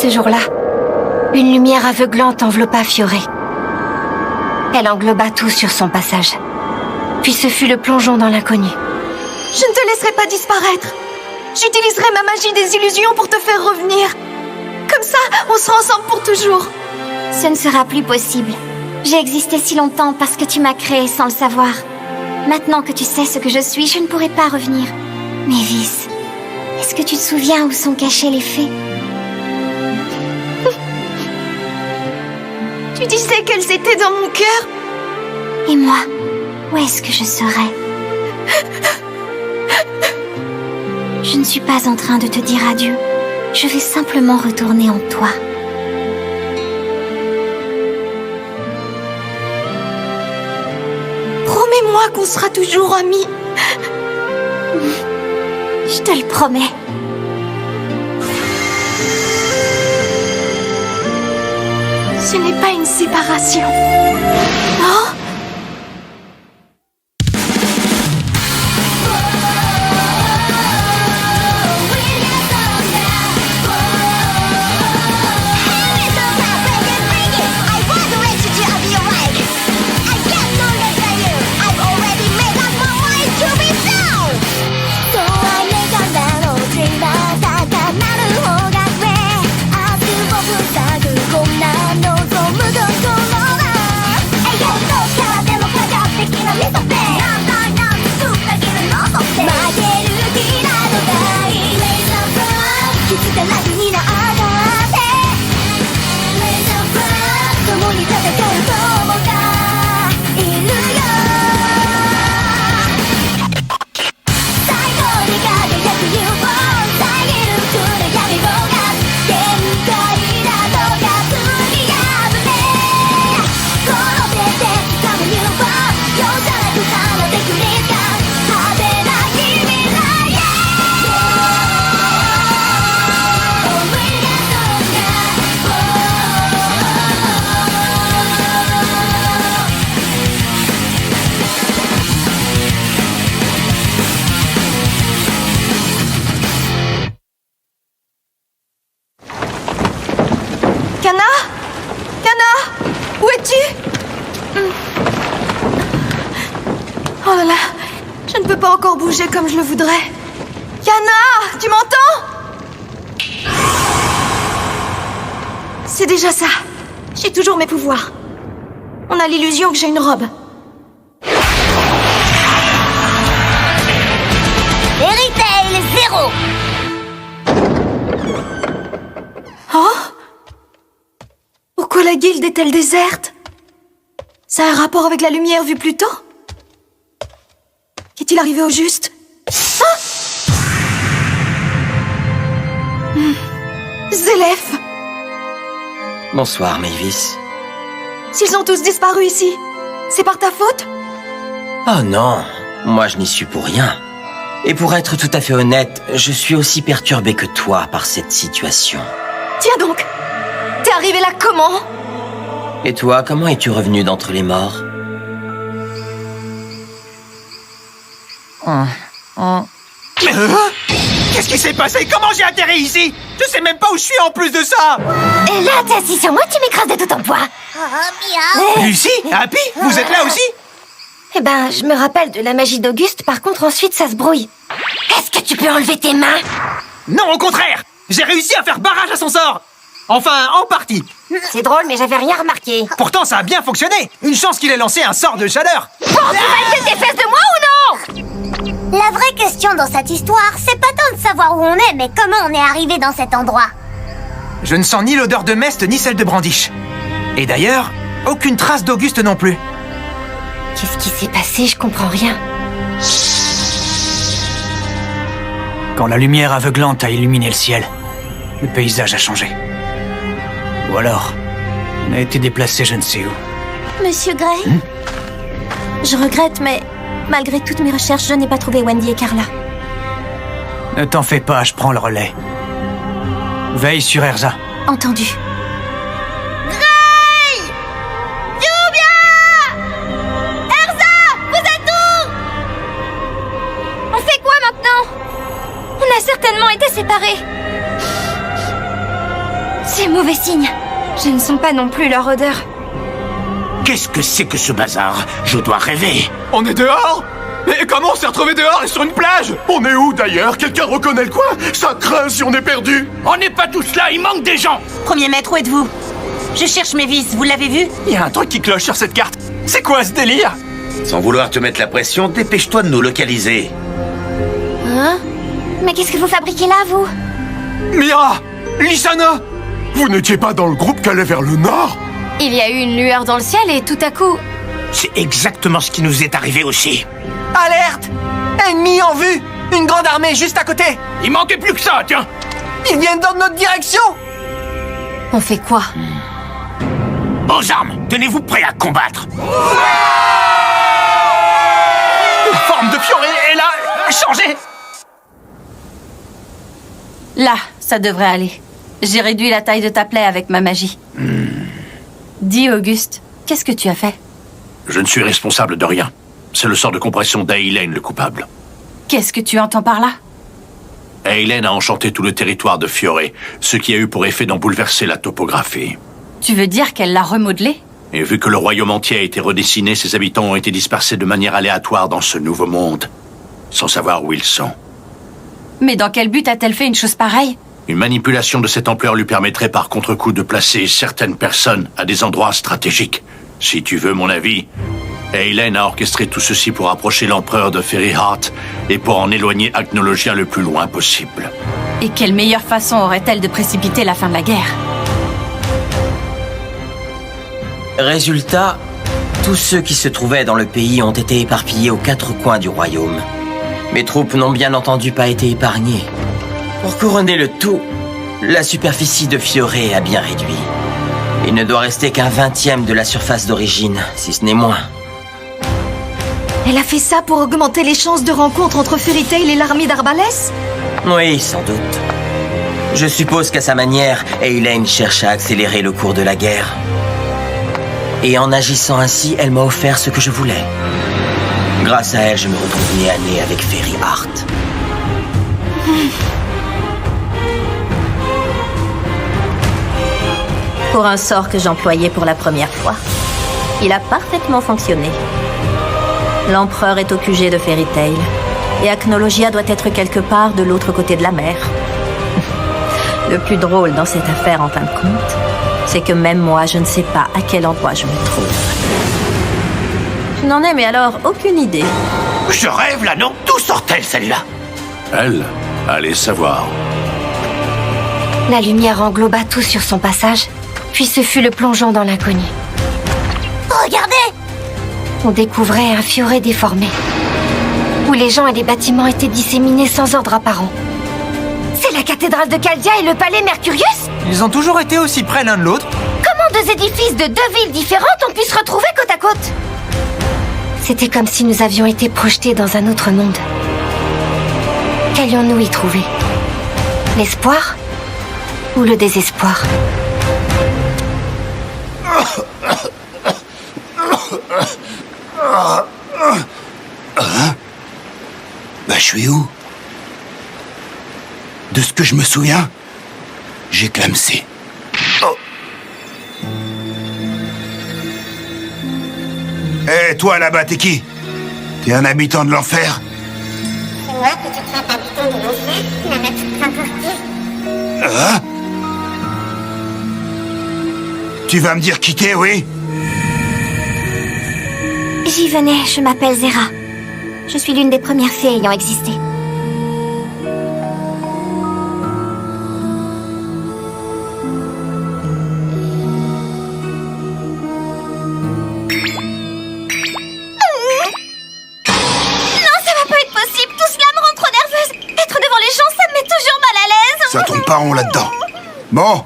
ce jour-là, une lumière aveuglante enveloppa Fioré. Elle engloba tout sur son passage. Puis ce fut le plongeon dans l'inconnu. Je ne te laisserai pas disparaître. J'utiliserai ma magie des illusions pour te faire revenir. Comme ça, on sera ensemble pour toujours. Ce ne sera plus possible. J'ai existé si longtemps parce que tu m'as créé sans le savoir. Maintenant que tu sais ce que je suis, je ne pourrai pas revenir. Mavis, est-ce que tu te souviens où sont cachés les fées? Tu disais qu'elles étaient dans mon cœur. Et moi, où est-ce que je serais? Je ne suis pas en train de te dire adieu. Je vais simplement retourner en toi. Promets-moi qu'on sera toujours amis. Je te le promets. Ce n'est pas une séparation. Oh! Kana? Kana? Où es-tu? Oh là là, je ne peux pas encore bouger comme je le voudrais. Kana, tu m'entends? C'est déjà ça. J'ai toujours mes pouvoirs. On a l'illusion que j'ai une robe. Fairy Tail 0. Oh? Pourquoi la guilde est-elle déserte? Ça a un rapport avec la lumière vue plus tôt? Qu'est-il arrivé au juste? Ah! Zélef! Bonsoir, Mavis. S'ils ont tous disparu ici, c'est par ta faute? Oh non, moi je n'y suis pour rien. Et pour être tout à fait honnête, je suis aussi perturbé que toi par cette situation. Tiens donc! T'es arrivé là comment? Et toi, comment es-tu revenu d'entre les morts? Qu'est-ce qui s'est passé? Comment j'ai atterri ici? Je sais même pas où je suis en plus de ça! Et là, t'es assis sur moi, tu m'écrases de tout ton poids. Lucie? Happy? Vous êtes là aussi? Eh ben, je me rappelle de la magie d'Auguste, par contre ensuite ça se brouille. Est-ce que tu peux enlever tes mains? Non, au contraire! J'ai réussi à faire barrage à son sort! Enfin, en partie. C'est drôle, mais j'avais rien remarqué. Pourtant, ça a bien fonctionné. Une chance qu'il ait lancé un sort de chaleur. Bon, tu vas essayer tes fesses de moi ou non? La vraie question dans cette histoire, c'est pas tant de savoir où on est, mais comment on est arrivé dans cet endroit. Je ne sens ni l'odeur de Mest, ni celle de Brandish. Et d'ailleurs, aucune trace d'Auguste non plus. Qu'est-ce qui s'est passé? Je comprends rien. Quand la lumière aveuglante a illuminé le ciel, le paysage a changé. Ou alors, on a été déplacé je ne sais où. Monsieur Gray? Je regrette, mais malgré toutes mes recherches, je n'ai pas trouvé Wendy et Carla. Ne t'en fais pas, je prends le relais. Veille sur Erza. Entendu. On fait quoi maintenant? On a certainement été séparés. C'est C'est mauvais signe. Je ne sens pas non plus leur odeur. Qu'est-ce que c'est que ce bazar? Je dois rêver. On est dehors? Mais comment on s'est retrouvé dehors et sur une plage? On est où d'ailleurs? Quelqu'un reconnaît le coin? Ça craint si on est perdu. On n'est pas tous là, il manque des gens. Premier maître, où êtes-vous? Je cherche Mévis, vous l'avez vu? Il y a un truc qui cloche sur cette carte. C'est quoi ce délire? Sans vouloir te mettre la pression, dépêche-toi de nous localiser. Hein? Mais qu'est-ce que vous fabriquez là, vous? Mira! Lishana! Vous n'étiez pas dans le groupe qui allait vers le nord? Il y a eu une lueur dans le ciel et tout à coup... C'est exactement ce qui nous est arrivé aussi. Alerte! Ennemi en vue! Une grande armée juste à côté! Il manquait plus que ça, tiens. Ils viennent dans notre direction! On fait quoi? Aux armes, tenez-vous prêts à combattre. Une forme de fioré est là! Changé! Là, ça devrait aller. J'ai réduit la taille de ta plaie avec ma magie. Dis, Auguste, qu'est-ce que tu as fait? Je ne suis responsable de rien. C'est le sort de compression d'Aileen le coupable. Qu'est-ce que tu entends par là? Aileen a enchanté tout le territoire de Fioré, ce qui a eu pour effet d'en bouleverser la topographie. Tu veux dire qu'elle l'a remodelé? Et vu que le royaume entier a été redessiné, ses habitants ont été dispersés de manière aléatoire dans ce nouveau monde, sans savoir où ils sont. Mais dans quel but a-t-elle fait une chose pareille? Une manipulation de cette ampleur lui permettrait par contre-coup de placer certaines personnes à des endroits stratégiques. Si tu veux mon avis, Aileen a orchestré tout ceci pour approcher l'empereur de Ferryheart et pour en éloigner Acnologia le plus loin possible. Et quelle meilleure façon aurait-elle de précipiter la fin de la guerre? Résultat, tous ceux qui se trouvaient dans le pays ont été éparpillés aux quatre coins du royaume. Mes troupes n'ont bien entendu pas été épargnées. Pour couronner le tout, la superficie de Fioré a bien réduit. Il ne doit rester qu'un 20e de la surface d'origine, si ce n'est moins. Elle a fait ça pour augmenter les chances de rencontre entre Fairy Tail et l'armée d'Arbalès? Oui, sans doute. Je suppose qu'à sa manière, Aileen cherche à accélérer le cours de la guerre. Et en agissant ainsi, elle m'a offert ce que je voulais. Grâce à elle, je me retrouve nez à nez avec Ferryheart. Pour un sort que j'employais pour la première fois, il a parfaitement fonctionné. L'empereur est au QG de Fairy Tail, et Acnologia doit être quelque part de l'autre côté de la mer. Le plus drôle dans cette affaire, en fin de compte, c'est que même moi, je ne sais pas à quel endroit je me trouve. Je n'en ai mais alors aucune idée. Je rêve là, non? D'où sort-elle celle-là? Elle, allez savoir. La lumière engloba tout sur son passage, puis ce fut le plongeon dans l'inconnu. Regardez! On découvrait un Fioré déformé, où les gens et les bâtiments étaient disséminés sans ordre apparent. C'est la cathédrale de Caldia et le palais Mercurius? Ils ont toujours été aussi près l'un de l'autre? Comment deux édifices de deux villes différentes ont pu se retrouver côte à côte? C'était comme si nous avions été projetés dans un autre monde. Qu'allions-nous y trouver? L'espoir ou le désespoir? Bah, je suis où? De ce que je me souviens, j'ai clamsé. Oh. Hé, toi là-bas, t'es qui? T'es un habitant de l'enfer? C'est moi que tu traites habitant de l'enfer, la maître encore qui? Hein? Tu vas me dire qui t'es, oui? J'y venais, je m'appelle Zera. Je suis l'une des premières fées ayant existé. Ça tourne pas rond là-dedans. Bon,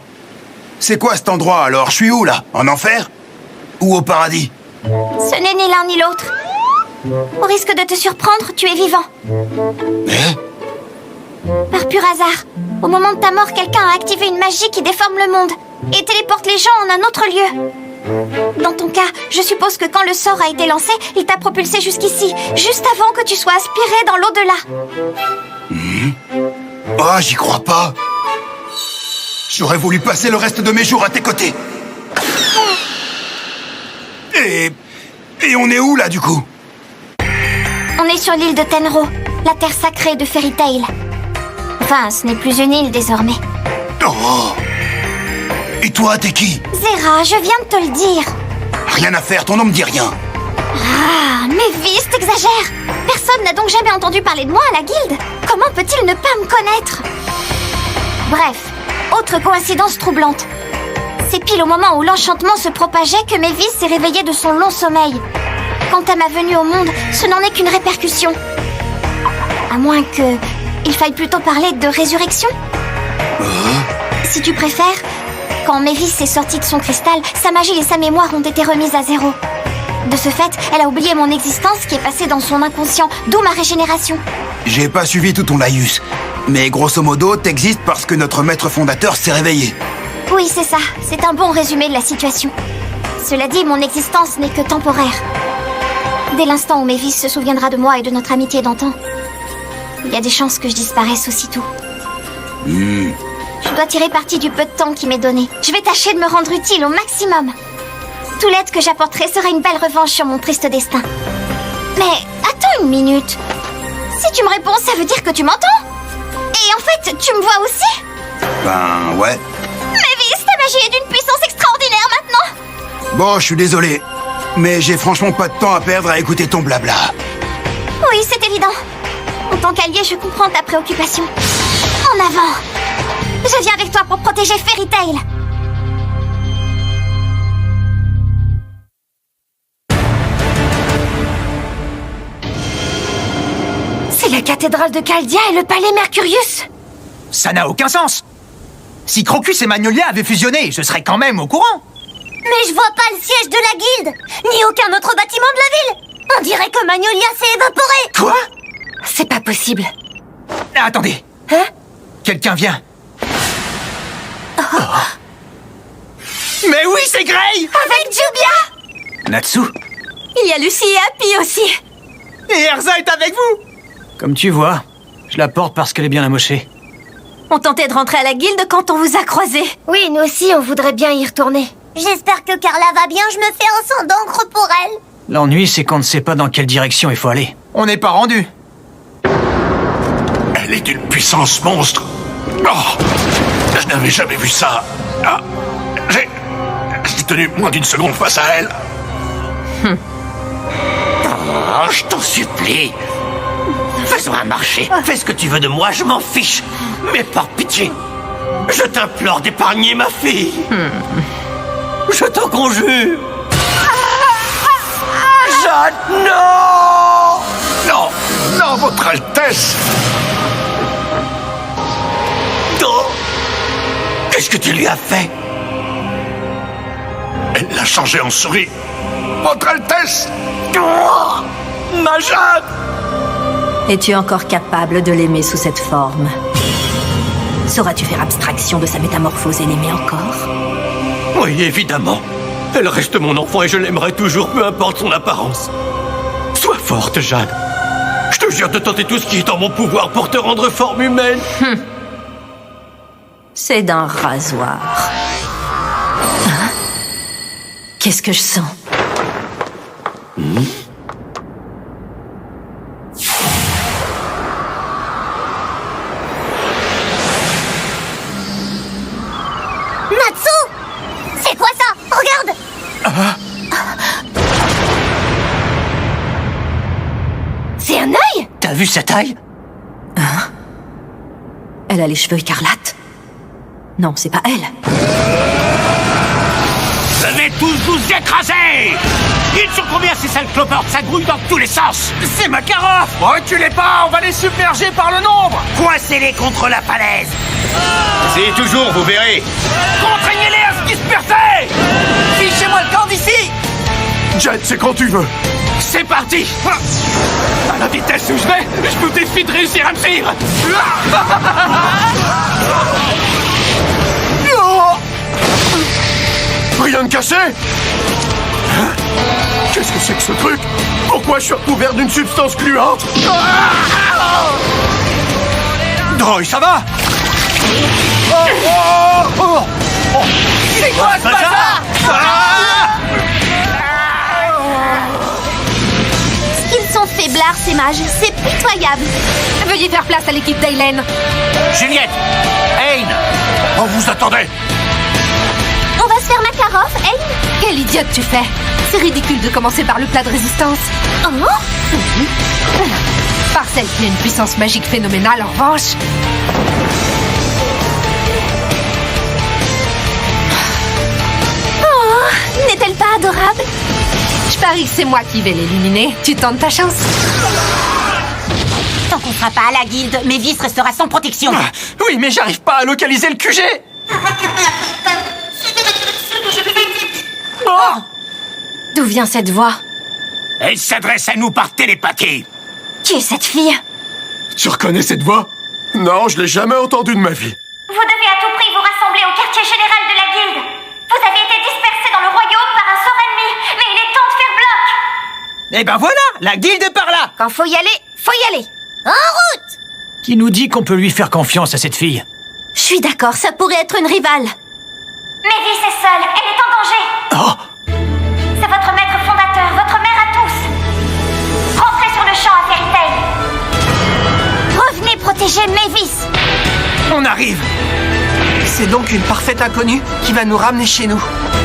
c'est quoi cet endroit alors? Je suis où là? En enfer? Ou au paradis? Ce n'est ni l'un ni l'autre. Au risque de te surprendre, tu es vivant. Par pur hasard, au moment de ta mort, quelqu'un a activé une magie qui déforme le monde et téléporte les gens en un autre lieu. Dans ton cas, je suppose que quand le sort a été lancé, il t'a propulsé jusqu'ici, juste avant que tu sois aspiré dans l'au-delà. Oh, j'y crois pas. J'aurais voulu passer le reste de mes jours à tes côtés. Et on est où, là, du coup? On est sur l'île de Tenro, la terre sacrée de Fairy Tail. Enfin, ce n'est plus une île désormais. Oh! Et toi, t'es qui? Zera, je viens de te le dire. Rien à faire, ton nom me dit rien. Ah, mais Viz, t'exagères. Personne n'a donc jamais entendu parler de moi à la guilde. Comment peut-il ne pas me connaître? Bref, autre coïncidence troublante. C'est pile au moment où l'enchantement se propageait que Mévis s'est réveillée de son long sommeil. Quant à ma venue au monde, ce n'en est qu'une répercussion. À moins que... il faille plutôt parler de résurrection. Si tu préfères, quand Mévis est sortie de son cristal, sa magie et sa mémoire ont été remises à zéro. De ce fait, elle a oublié mon existence qui est passée dans son inconscient, d'où ma régénération. J'ai pas suivi tout ton laïus. Mais grosso modo, t'existes parce que notre maître fondateur s'est réveillé. Oui, c'est ça. C'est un bon résumé de la situation. Cela dit, mon existence n'est que temporaire. Dès l'instant où Mévis se souviendra de moi et de notre amitié d'antan, il y a des chances que je disparaisse aussitôt. Je dois tirer parti du peu de temps qui m'est donné. Je vais tâcher de me rendre utile au maximum. Tout l'aide que j'apporterai sera une belle revanche sur mon triste destin. Mais attends une minute. Si tu me réponds, ça veut dire que tu m'entends? Et en fait, tu me vois aussi? Ben, ouais. Mévis, ta magie est d'une puissance extraordinaire maintenant. Bon, je suis désolé. Mais j'ai franchement pas de temps à perdre à écouter ton blabla. Oui, c'est évident. En tant qu'allié, je comprends ta préoccupation. En avant. Je viens avec toi pour protéger Fairy Tail. C'est la cathédrale de Caldia et le palais Mercurius. Ça n'a aucun sens. Si Crocus et Magnolia avaient fusionné, je serais quand même au courant. Mais je vois pas le siège de la guilde, ni aucun autre bâtiment de la ville. On dirait que Magnolia s'est évaporée. Quoi? C'est pas possible. Ah, attendez. Hein? Quelqu'un vient. Oh. Mais oui, c'est Grey! Avec Jubia. Natsu. Il y a Lucie et Happy aussi. Et Erza est avec vous. Comme tu vois, je la porte parce qu'elle est bien amochée. On tentait de rentrer à la guilde quand on vous a croisés. Oui, nous aussi, on voudrait bien y retourner. J'espère que Carla va bien, je me fais un sang d'encre pour elle. L'ennui, c'est qu'on ne sait pas dans quelle direction il faut aller. On n'est pas rendu. Elle est d'une puissance monstre. Oh, je n'avais jamais vu ça. Ah, j'ai tenu moins d'une seconde face à elle. Oh, je t'en supplie. Faisons un marché. Fais ce que tu veux de moi, je m'en fiche. Mais par pitié, je t'implore d'épargner ma fille. Je t'en conjure. Jeanne, non! Non, non, votre Altesse. Non. Qu'est-ce que tu lui as fait? Elle l'a changé en souris. Votre Altesse. Oh, ma Jeanne! Es-tu encore capable de l'aimer sous cette forme? Sauras-tu faire abstraction de sa métamorphose et l'aimer encore? Oui, évidemment. Elle reste mon enfant et je l'aimerai toujours, peu importe son apparence. Sois forte, Jeanne. Je te jure de tenter tout ce qui est en mon pouvoir pour te rendre forme humaine. C'est d'un rasoir. Hein? Qu'est-ce que je sens? Natsu! C'est quoi ça? Regarde! C'est un œil? T'as vu sa taille? Hein? Elle a les cheveux écarlates? Non, c'est pas elle. Je vais tous vous écraser! Ils sont combien ces sales cloportes? Ça grouille dans tous les sens! C'est Makarov! Reculez pas, on va les submerger par le nombre! Coincez-les contre la falaise! C'est toujours, vous verrez. Contraignez-les à se disperser! Fichez-moi le camp d'ici! Jet, c'est quand tu veux. C'est parti! À la vitesse où je vais, je vous défie de réussir à me suivre! Rien de caché? Hein? Qu'est-ce que c'est que ce truc? Pourquoi je suis recouvert d'une substance gluante? Droy, ça va? C'est quoi ce bazar? Ils sont faiblards, ces mages. C'est pitoyable. Veuillez faire place à l'équipe d'Aylen. Juliette! Aine! On vous attendait! On va se faire Makarov, Ayn. Quelle idiote tu fais! C'est ridicule de commencer par le plat de résistance. Oh? Par celle qui a une puissance magique phénoménale, en revanche. Oh, n'est-elle pas adorable? Je parie que c'est moi qui vais l'éliminer. Tu tentes ta chance. Tant qu'on sera pas à la guilde, Mavis restera sans protection. Oui, mais j'arrive pas à localiser le QG. D'où vient cette voix? Elle s'adresse à nous par télépathie. Qui est cette fille? Tu reconnais cette voix? Non, je l'ai jamais entendue de ma vie. Vous devez à tout prix vous rassembler au quartier général de la guilde. Vous avez été dispersés dans le royaume par un sort ennemi, mais il est temps de faire bloc. Eh ben voilà, la guilde est par là. Quand faut y aller, faut y aller. En route! Qui nous dit qu'on peut lui faire confiance à cette fille? Je suis d'accord, ça pourrait être une rivale. Mavis est seule, elle est en danger. Oh! C'est votre maître fondateur, votre mère à tous. Rentrez sur le champ à Fairy Tail. Revenez protéger Mavis. On arrive. C'est donc une parfaite inconnue qui va nous ramener chez nous.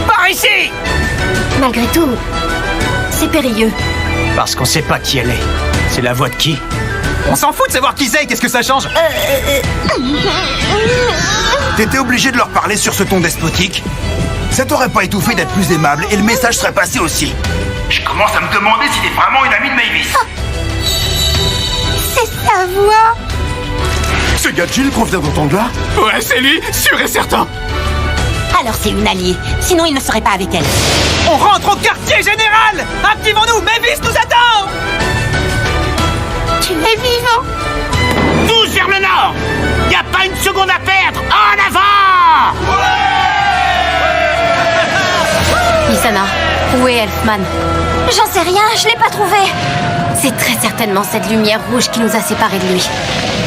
Par ici! Malgré tout, c'est périlleux. Parce qu'on sait pas qui elle est. C'est la voix de qui? On s'en fout de savoir qui c'est, qu'est-ce que ça change? T'étais obligé de leur parler sur ce ton despotique? Ça t'aurait pas étouffé d'être plus aimable et le message serait passé aussi. Je commence à me demander si t'es vraiment une amie de Mavis. C'est sa voix. C'est Gadjil qu'on vient d'entendre là? Ouais, c'est lui, sûr et certain. Alors c'est une alliée, sinon il ne serait pas avec elle. On rentre au quartier général! Activons-nous, Mavis nous attend! Tu es vivant. Tous vers le nord! Y a pas une seconde à perdre! En avant! Isana, où est Elfman? J'en sais rien, je l'ai pas trouvé. C'est très certainement cette lumière rouge qui nous a séparés de lui.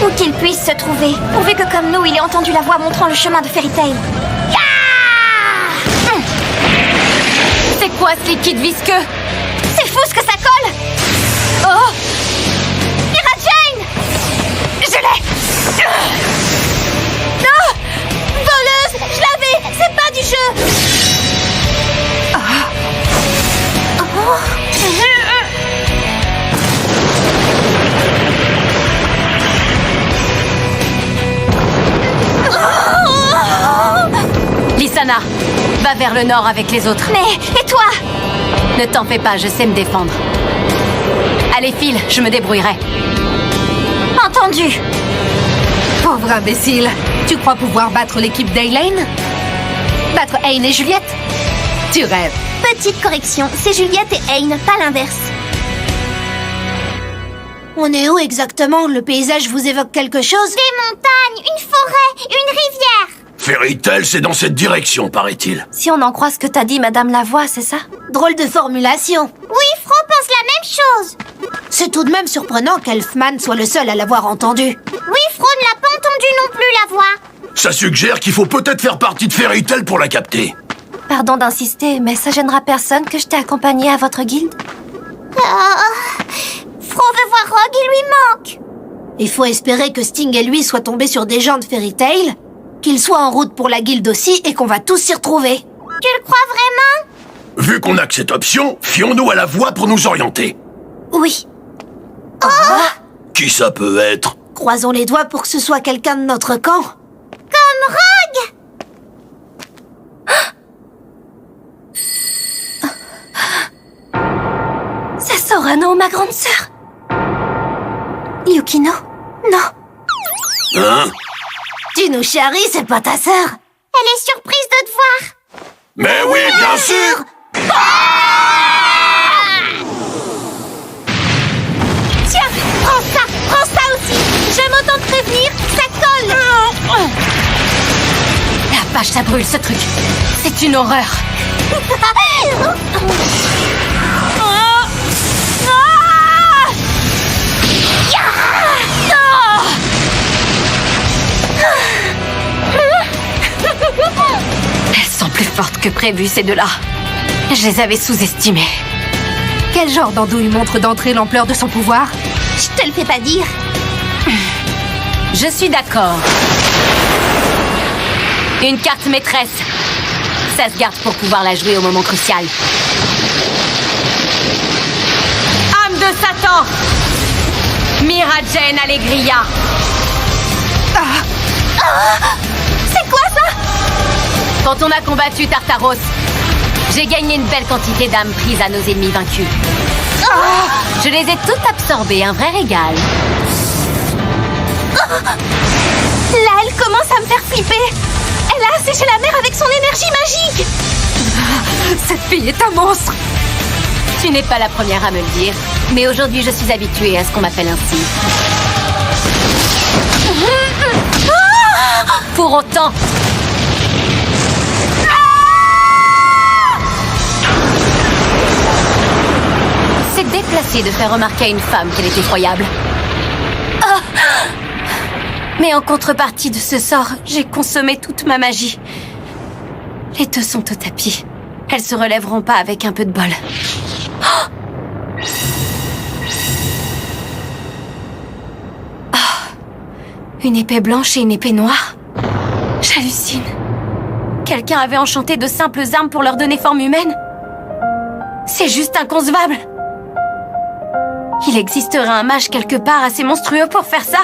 Où qu'il puisse se trouver, pourvu que comme nous, il ait entendu la voix montrant le chemin de Fairy Tail. C'est quoi ce liquide visqueux? C'est fou ce que ça colle. Oh! Mira Jane! Je l'ai! Non! Voleuse! Je l'avais! C'est pas du jeu! Lysana, va vers le nord avec les autres. Mais, et toi? Ne t'en fais pas, je sais me défendre. Allez, file, je me débrouillerai. Entendu. Pauvre imbécile. Tu crois pouvoir battre l'équipe d'Aylen? Battre Ayn et Juliette? Tu rêves. Petite correction, c'est Juliette et Ayn, pas l'inverse. On est où exactement? Le paysage vous évoque quelque chose? Des montagnes, une forêt, une rivière. Fairy Tail, c'est dans cette direction, paraît-il. Si on en croit ce que t'as dit, Madame Lavoie, c'est ça? Drôle de formulation. Oui, Fro pense la même chose. C'est tout de même surprenant qu'Elfman soit le seul à l'avoir entendu. Oui, Fro ne l'a pas entendu non plus, la voix. Ça suggère qu'il faut peut-être faire partie de Fairy Tail pour la capter. Pardon d'insister, mais ça gênera personne que je t'ai accompagné à votre guilde? Fro veut voir Rogue, il lui manque. Il faut espérer que Sting et lui soient tombés sur des gens de Fairy Tail, qu'ils soient en route pour la guilde aussi et qu'on va tous s'y retrouver. Tu le crois vraiment? Vu qu'on n'a que cette option, fions-nous à la voix pour nous orienter. Oui. Qui ça peut être? Croisons les doigts pour que ce soit quelqu'un de notre camp. Comme Rogue! C'est Sorano, ma grande sœur. Yukino? Non. Hein? Tu nous charries, c'est pas ta sœur. Elle est surprise de te voir. Mais oui, bien sûr! Tiens, prends ça aussi. J'aime autant te prévenir, ça colle. La vache, ça brûle ce truc. C'est une horreur. que prévu, ces deux-là. Je les avais sous-estimés. Quel genre d'andouille montre d'entrée l'ampleur de son pouvoir? Je te le fais pas dire. Je suis d'accord. Une carte maîtresse. Ça se garde pour pouvoir la jouer au moment crucial. Âme de Satan! Miragen Allegria. C'est quoi ça? Quand on a combattu Tartaros, j'ai gagné une belle quantité d'âmes prises à nos ennemis vaincus. Je les ai toutes absorbées, un vrai régal. Là, elle commence à me faire flipper. Elle a asséché la mer avec son énergie magique. Cette fille est un monstre! Tu n'es pas la première à me le dire, mais aujourd'hui je suis habituée à ce qu'on m'appelle ainsi. Pour autant... C'est déplacé de faire remarquer à une femme qu'elle est effroyable. Mais en contrepartie de ce sort, j'ai consommé toute ma magie. Les deux sont au tapis. Elles se relèveront pas avec un peu de bol. Une épée blanche et une épée noire? J'hallucine. Quelqu'un avait enchanté de simples armes pour leur donner forme humaine? C'est juste inconcevable. Il existerait un mage quelque part assez monstrueux pour faire ça?